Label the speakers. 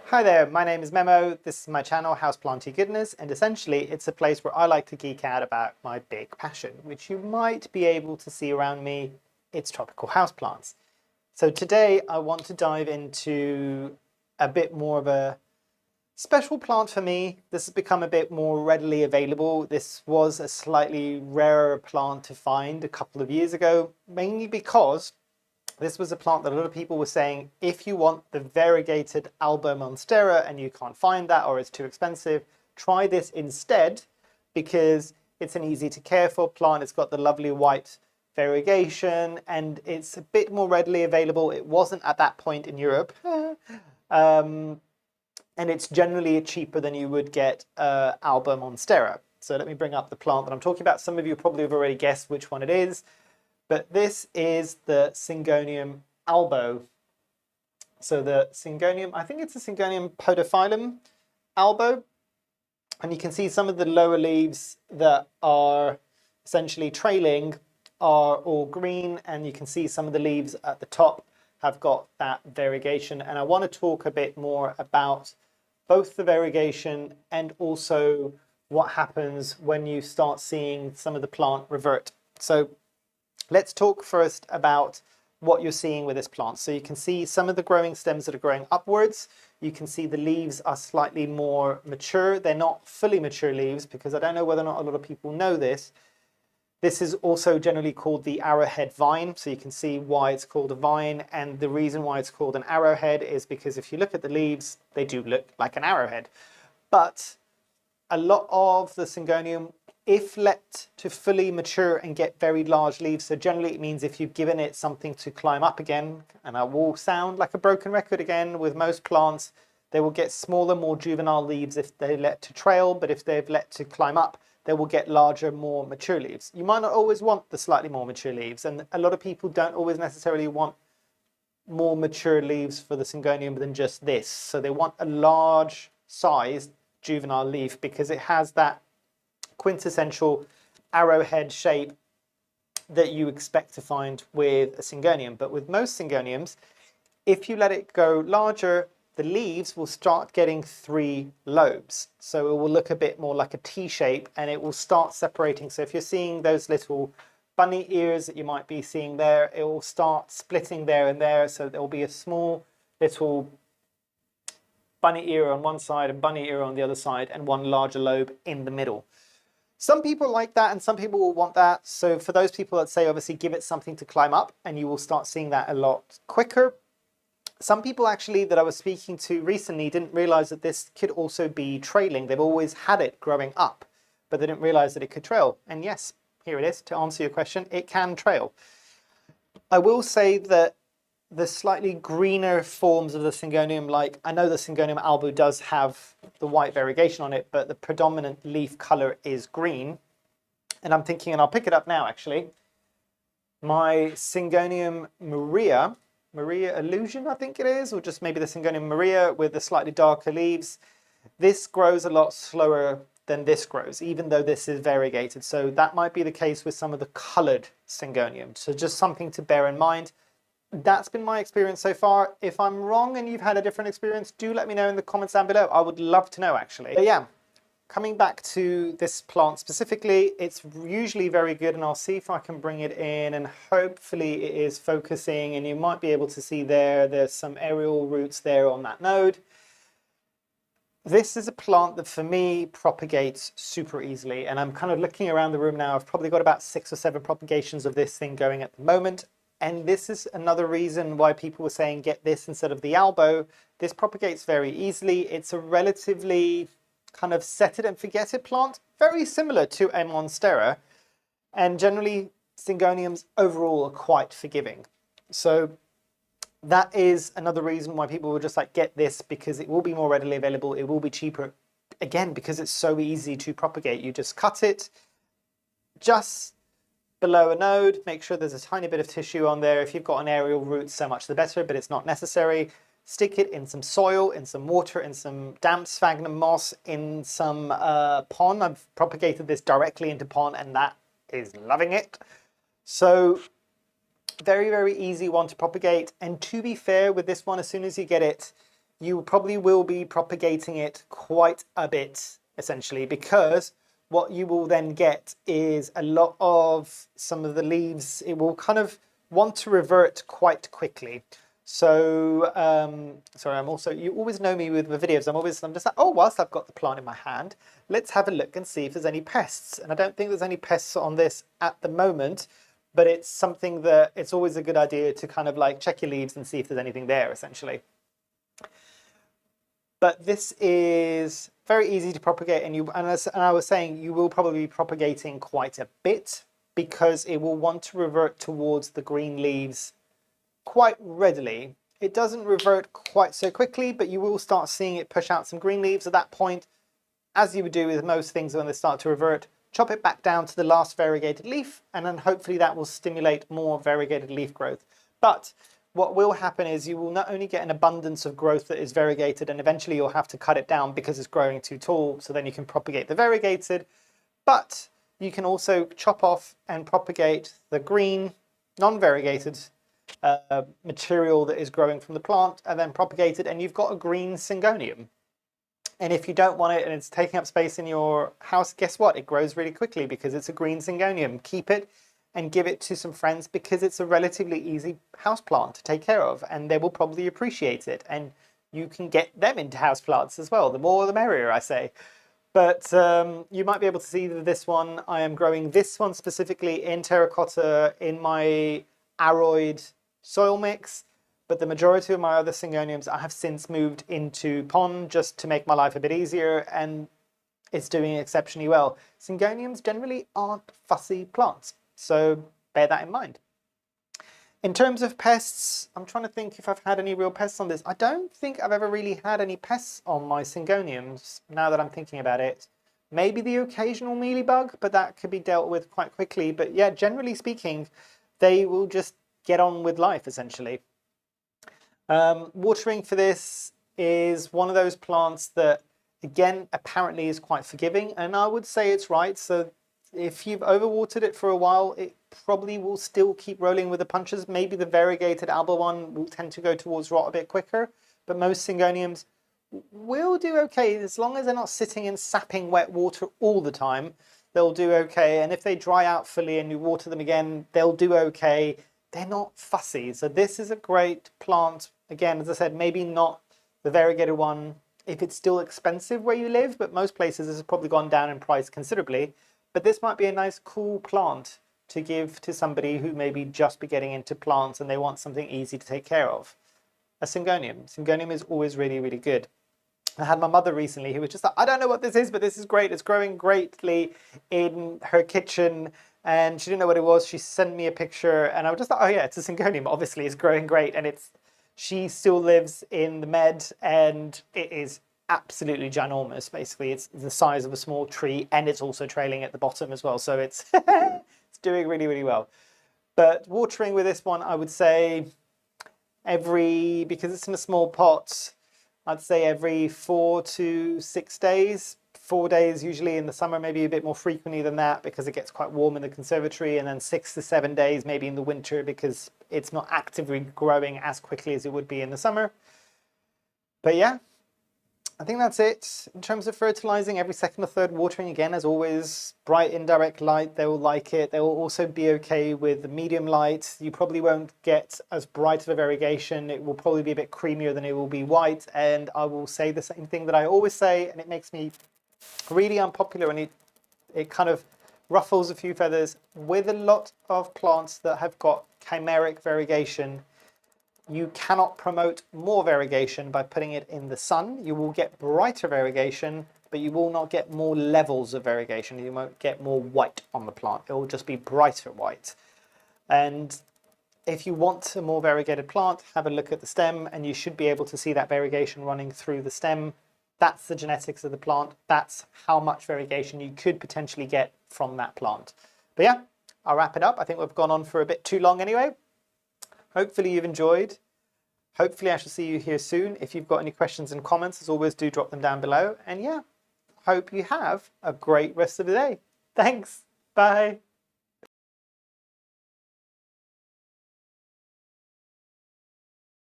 Speaker 1: Hi there, my name is Memo, this is my channel Houseplanty Goodness, and essentially it's a place where I like to geek out about my big passion, which you might be able to see around me. It's tropical houseplants. So today I want to dive into a bit more of a special plant for me. This has become a bit more readily available. This was a slightly rarer plant to find a couple of years ago, mainly because this was a plant that a lot of people were saying, if you want the variegated Albo monstera and you can't find that or it's too expensive, try this instead because it's an easy to care for plant. It's got the lovely white variegation and it's a bit more readily available. It wasn't at that point in Europe. And it's generally cheaper than you would get Albo monstera. So let me bring up the plant that I'm talking about. Some of you probably have already guessed which one it is. But this is the Syngonium Albo. So the Syngonium, I think it's the Syngonium Podophyllum Albo. And you can see some of the lower leaves that are essentially trailing are all green. And you can see some of the leaves at the top have got that variegation. And I want to talk a bit more about both the variegation and also what happens when you start seeing some of the plant revert. So let's talk first about what you're seeing with this plant. So you can see some of the growing stems that are growing upwards. You can see the leaves are slightly more mature. They're not fully mature leaves because I don't know whether or not a lot of people know this. This is also generally called the arrowhead vine. So you can see why it's called a vine. And the reason why it's called an arrowhead is because if you look at the leaves, they do look like an arrowhead. But a lot of the Syngonium, if let to fully mature and get very large leaves, so generally it means if you've given it something to climb up again, and I will sound like a broken record again with most plants, they will get smaller, more juvenile leaves if they let to trail, but if they've let to climb up, they will get larger, more mature leaves. You might not always want the slightly more mature leaves, and a lot of people don't always necessarily want more mature leaves for the Syngonium than just this. So they want a large sized juvenile leaf because it has that quintessential arrowhead shape that you expect to find with a Syngonium. But with most Syngoniums, if you let it go larger, the leaves will start getting 3 lobes. So it will look a bit more like a T shape and it will start separating. So if you're seeing those little bunny ears that you might be seeing there, it will start splitting there and there. So there will be a small little bunny ear on one side and bunny ear on the other side and one larger lobe in the middle. Some people like that and some people will want that. So for those people that say, obviously, give it something to climb up and you will start seeing that a lot quicker. Some people actually that I was speaking to recently didn't realize that this could also be trailing. They've always had it growing up, but they didn't realize that it could trail. And yes, here it is. To answer your question, it can trail. I will say that the slightly greener forms of the Syngonium, like I know the Syngonium Albo does have the white variegation on it, but the predominant leaf color is green. And I'm thinking, and I'll pick it up now actually, my Syngonium Maria Illusion, I think it is, or just maybe the Syngonium Maria with the slightly darker leaves. This grows a lot slower than this grows, even though this is variegated. So that might be the case with some of the colored Syngonium. So just something to bear in mind. That's been my experience so far. If I'm wrong and you've had a different experience, do let me know in the comments down below. I would love to know actually. But yeah, coming back to this plant specifically, it's usually very good and I'll see if I can bring it in and hopefully it is focusing and you might be able to see there's some aerial roots there on that node. This is a plant that for me propagates super easily and I'm kind of looking around the room now. I've probably got about 6 or 7 propagations of this thing going at the moment. And this is another reason why people were saying get this instead of the Albo. This propagates very easily. It's a relatively kind of set it and forget it plant, very similar to a monstera. And generally Syngoniums overall are quite forgiving. So that is another reason why people will just like get this because it will be more readily available. It will be cheaper. Again, because it's so easy to propagate. You just cut it just below a node, make sure there's a tiny bit of tissue on there. If you've got an aerial root, so much the better, but it's not necessary. Stick it in some soil, in some water, in some damp sphagnum moss, in some pond. I've propagated this directly into pond and that is loving it. So Very, very easy one to propagate. And to be fair with this one, as soon as you get it, you probably will be propagating it quite a bit, essentially, because what you will then get is a lot of some of the leaves. It will kind of want to revert quite quickly. So, sorry, you always know me with the videos. I'm just like, oh, whilst I've got the plant in my hand, let's have a look and see if there's any pests. And I don't think there's any pests on this at the moment, but it's something that it's always a good idea to kind of like check your leaves and see if there's anything there, essentially. But this is very easy to propagate, and as I was saying, you will probably be propagating quite a bit because it will want to revert towards the green leaves quite readily. It doesn't revert quite so quickly, but you will start seeing it push out some green leaves at that point. As you would do with most things when they start to revert, chop it back down to the last variegated leaf, and then hopefully that will stimulate more variegated leaf growth. But what will happen is you will not only get an abundance of growth that is variegated, and eventually you'll have to cut it down because it's growing too tall, so then you can propagate the variegated, but you can also chop off and propagate the green, non-variegated material that is growing from the plant, and then propagate it, and you've got a green Syngonium. And if you don't want it and it's taking up space in your house, guess what? It grows really quickly because it's a green Syngonium. Keep it and give it to some friends because it's a relatively easy houseplant to take care of, and they will probably appreciate it. And you can get them into houseplants as well. The more the merrier, I say. But you might be able to see that this one, I am growing this one specifically in terracotta in my aroid soil mix. But the majority of my other Syngoniums I have since moved into pond just to make my life a bit easier, and it's doing exceptionally well. Syngoniums generally aren't fussy plants, so bear that in mind. In terms of pests, I'm trying to think if I've had any real pests on this. I don't think I've ever really had any pests on my Syngoniums, now that I'm thinking about it. Maybe the occasional mealybug, but that could be dealt with quite quickly. But yeah, generally speaking, they will just get on with life, essentially. Watering for this is one of those plants that, again, apparently is quite forgiving, and I would say it's right. So if you've overwatered it for a while, it probably will still keep rolling with the punches. Maybe the variegated Albo one will tend to go towards rot a bit quicker, but most Syngoniums will do okay. As long as they're not sitting in sapping wet water all the time, they'll do okay. And if they dry out fully and you water them again, they'll do okay. They're not fussy. So this is a great plant. Again, as I said, maybe not the variegated one if it's still expensive where you live, but most places this has probably gone down in price considerably. But this might be a nice, cool plant to give to somebody who maybe just be getting into plants and they want something easy to take care of. A Syngonium. Syngonium is always really, really good. I had my mother recently who was just like, I don't know what this is, but this is great. It's growing greatly in her kitchen. And she didn't know what it was. She sent me a picture and I was just like, oh yeah, it's a Syngonium. Obviously it's growing great. And she still lives in the Med and it is absolutely ginormous. Basically, it's the size of a small tree and it's also trailing at the bottom as well. So it's, it's doing really, really well. But watering with this one, I would say because it's in a small pot, I'd say every 4 to 6 days. 4 days usually in the summer, maybe a bit more frequently than that because it gets quite warm in the conservatory, and then 6 to 7 days maybe in the winter because it's not actively growing as quickly as it would be in the summer. But yeah, I think that's it. In terms of fertilizing, every second or third watering, again, as always, bright indirect light, they will like it. They will also be okay with the medium light. You probably won't get as bright of a variegation. It will probably be a bit creamier than it will be white. And I will say the same thing that I always say, and it makes me really unpopular and it kind of ruffles a few feathers. With a lot of plants that have got chimeric variegation, you cannot promote more variegation by putting it in the sun. You will get brighter variegation, but you will not get more levels of variegation. You won't get more white on the plant. It will just be brighter white. And if you want a more variegated plant, have a look at the stem and you should be able to see that variegation running through the stem. That's the genetics of the plant. That's how much variegation you could potentially get from that plant. But yeah, I'll wrap it up. I think we've gone on for a bit too long anyway. Hopefully you've enjoyed. Hopefully I shall see you here soon. If you've got any questions and comments, as always, do drop them down below. And yeah, hope you have a great rest of the day. Thanks. Bye.